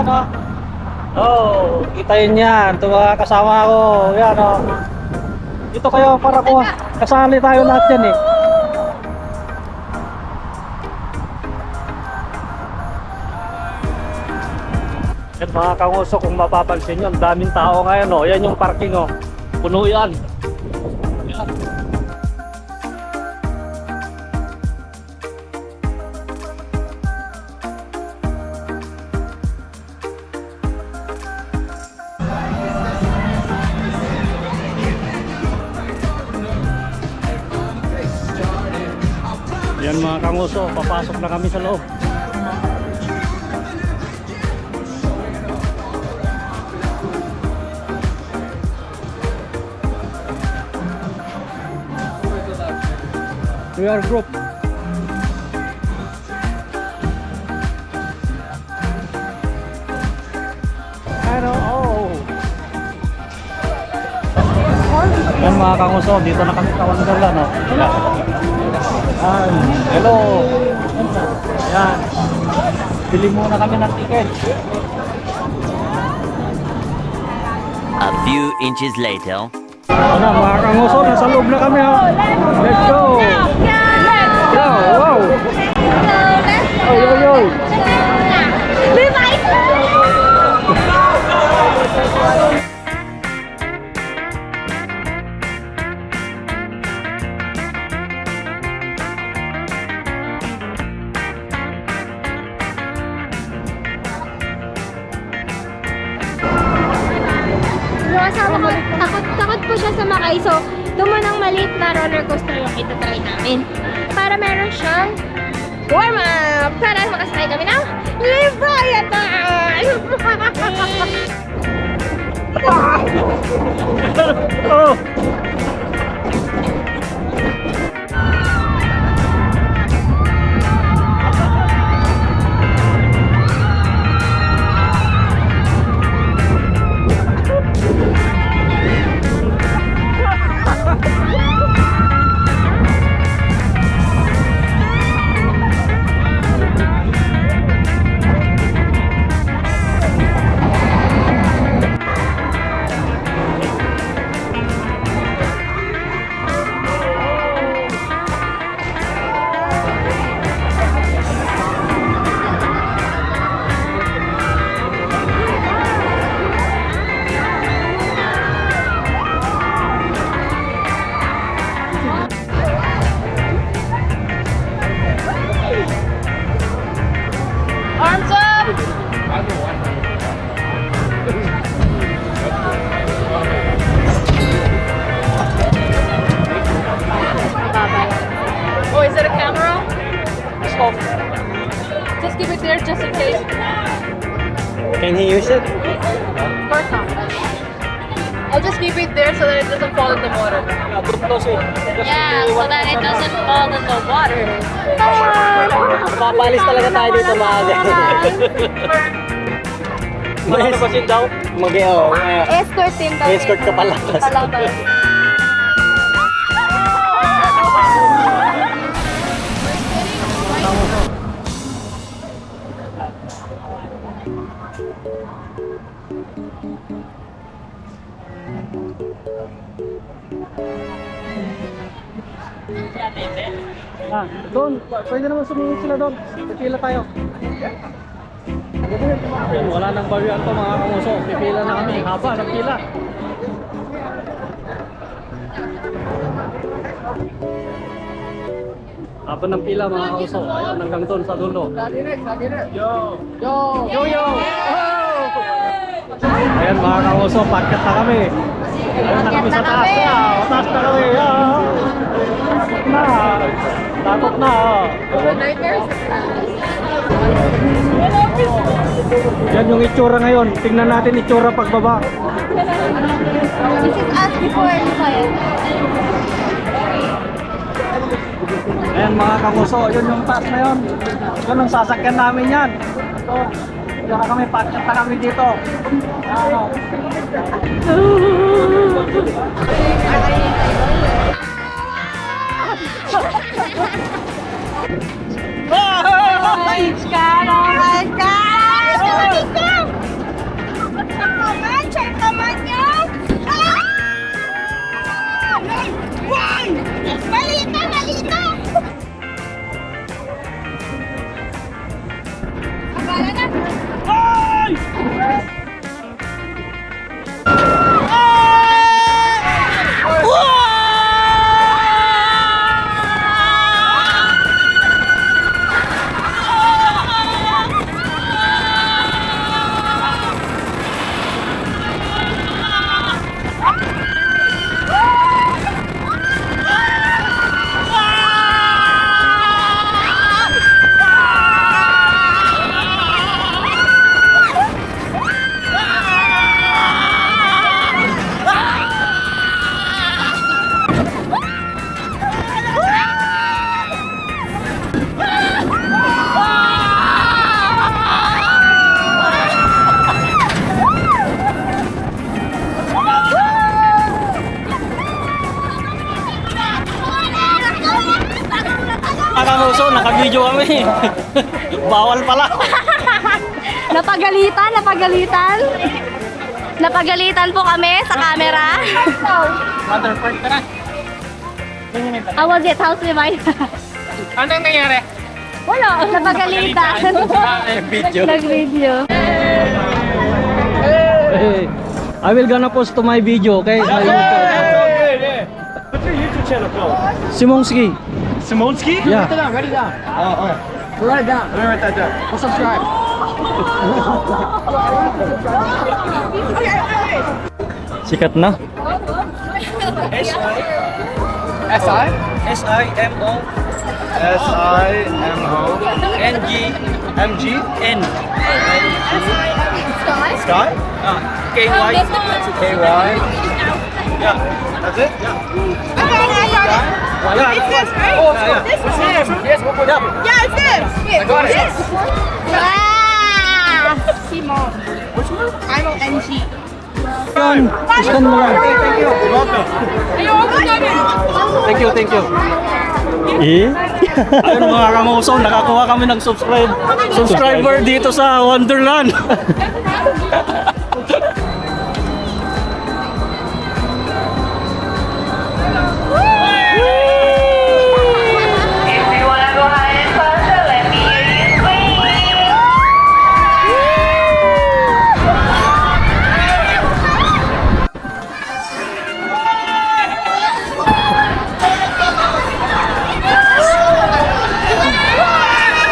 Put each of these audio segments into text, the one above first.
yan, oh. Oh, kita yun yan. Ito mga kasama ko. Yan, oh. Dito kayo para ko. Kasali tayo lahat yan, eh. Yan mga kanguso, kung mapapansin nyo, ang daming tao ngayon, oh. Yan yung parking, oh. Puno yan. Yan. Yan mga kanguso, papasok na kami sa loob. We are group. Ano? Oh. Yan mga kanguso, dito na kami sa Wonderland, no? Hello. Yan. Bili muna kami ng ticket. A few inches later. Ano mga kanguso, nasa loob na kami, ha? Let's go! Yo, wow! Oh, yo, yo! Yung asawa ko, takot po siya sa makay. So, dumunang maliit na roller coaster yung itatry namin. Para meron siyang warm up. Para makasakay kami ng Leviathan! Oh! Arms up! Oh, is it a camera? It's off. Just keep it there just in case. Can he use it? Of course not. I'll just keep it there so that it doesn't fall in the water. Don't close it. Yeah, so that it doesn't fall in the water. Papalis talaga tayo dito maaga. Ano ba sit down? Mag-i-o. Escort team kami. Escort ka pala. Doon, pwede naman sumingit sila doon. Pipila tayo. Wala nang bawian to mga kanguso. Pipila na kami. Haba ng pila. Haba ng pila mga kanguso. Ayan, hanggang doon sa dulo. Yo! Yo! Yo! Yo! Oh! Ayan mga kanguso, packet na kami. Ayan na kami sa taas na. Taas na kami. Takot na. Takot na. Yan yung itsura ngayon. Tingnan natin itsura pagbaba. This is us before Leviathan. Ayan mga kanguso, yun yung taas na yun. Yun ang sasakyan namin yan. Ito, yun kami, packet na kami dito. Ano? Oh my God! Oh my God! mga kanguso, naka-video kami. Bawal pala. Napagalitan. Napagalitan po kami sa camera. Mother part ka na. How was it? How's the vibe? Anong nangyari? Wala, napagalitan. Video. Nag-video. Hey, I will gonna post to my video, okay? My YouTube. What's your YouTube channel called? Simonski. Simonski? Yeah. Write it down. Oh, okay. Write it down. Let me write that down. We'll subscribe. Sikat na. SI? S-I-M-O S-I-M-O N-G M-G Sky? Sky? K-Y. K-Y. Yeah. That's it? Yeah, it's this, right? Oh, yeah. What's his name? Yes, what put up? Yeah, it's this. I got it. Ah! Simon. Which one? I'm on NG. Yun. Scan mo lang. Thank you. You're welcome. Thank you. Eh? Ayun mga kamuso, nakakuha kami ng subscriber dito sa Wonderland. If you wanna go high and faster, let me hear you scream.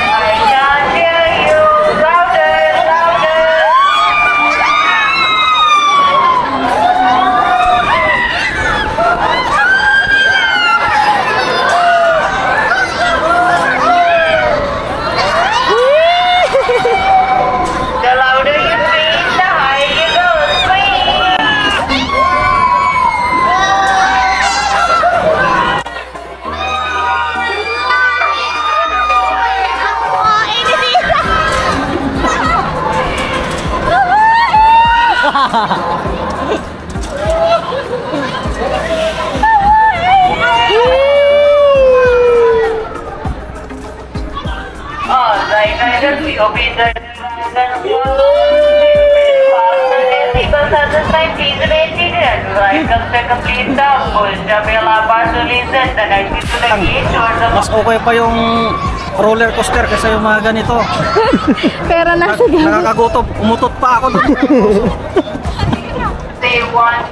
I can't hear you. Louder, louder. The louder you scream, the higher you go. Scream. All right, riders, we obey the dragon flow. Faster than people at the time, please remain seated. Right comes the complete stop. Push the bell up to listen. The next is to the gate towards the Mas okay pa yung roller coaster kaysa yung mga ganito. Pero nasa gawin. Nakakagutom, umutot pa ako doon. Say one.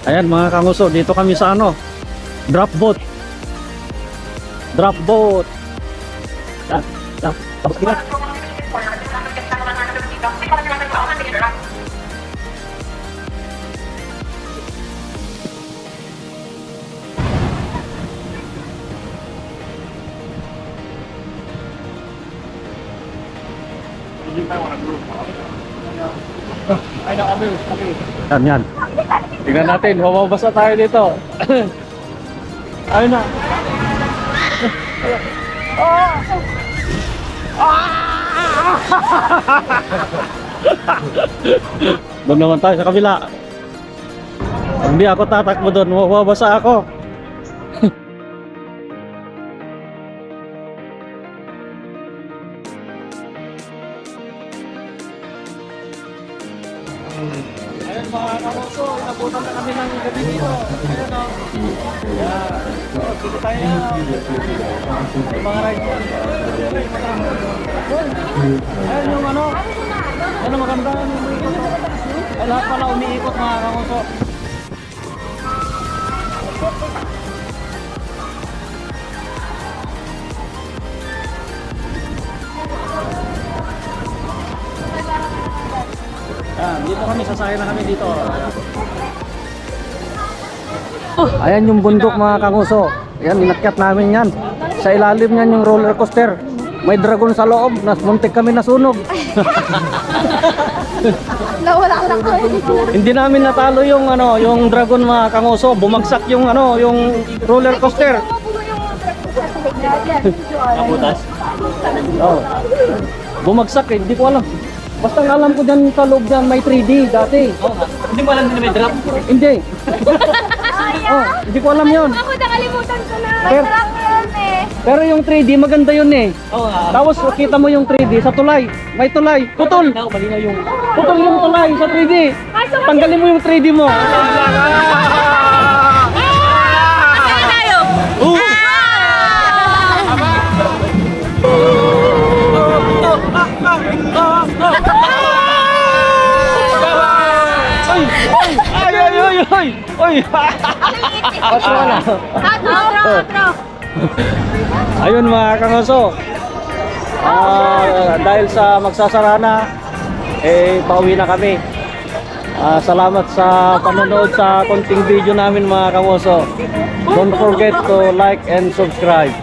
Ayan mga kanguso, dito kami sa ano, drop boat. Yan. Tingnan natin, mababasa tayo dito. Ayun na. Doon naman tayo sa kabila. Hindi ako tatakbo doon, mababasa ako. Ayun mga kamoso, inabutan na kami ng gabi dito. Ayun o. Yan. Dito tayo. Ay mga ride yan. Ayun yung ano. Ayun ang maganda. Ay lahat pala umiikot mga kamoso. Dito kami, sasakay na kami dito. Ayan yung bundok mga kanguso. Ayan, inakyat namin yan. Sa ilalim yan yung roller coaster. May dragon sa loob. Muntik kami nasunog. Nawala ko. Hindi namin natalo yung yung dragon mga kangoso. Bumagsak yung yung roller coaster. Nabutas? Oh. Bumagsak eh, hindi ko alam. Basta ang alam ko dyan sa loob dyan may 3D dati. Hindi mo alam na may drop? Hindi. Oh, hindi ko alam yun. Ako nakalimutan ko na. Pero- May truck yun eh. Pero yung 3D maganda yun eh. Oo nga. Tapos kita mo yung 3D sa tulay. May tulay. Putol. Malinaw yung... Putol yung tulay sa 3D. Tanggalin mo yung 3D mo. Masaya tayo. Ay! Ay! Ay! Ay! Ay! Ay! Outro na. Outro. Ayun mga kangoso. Dahil sa magsasara na, pauwi na kami. Salamat sa panonood sa konting video namin mga kangoso. Don't forget to like and subscribe.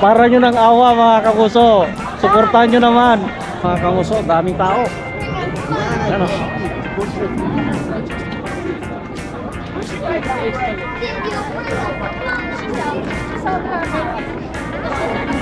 Para nyo ng awa mga kangoso. Suportahan nyo naman. Mga kangoso, daming tao. Ano? Thank you.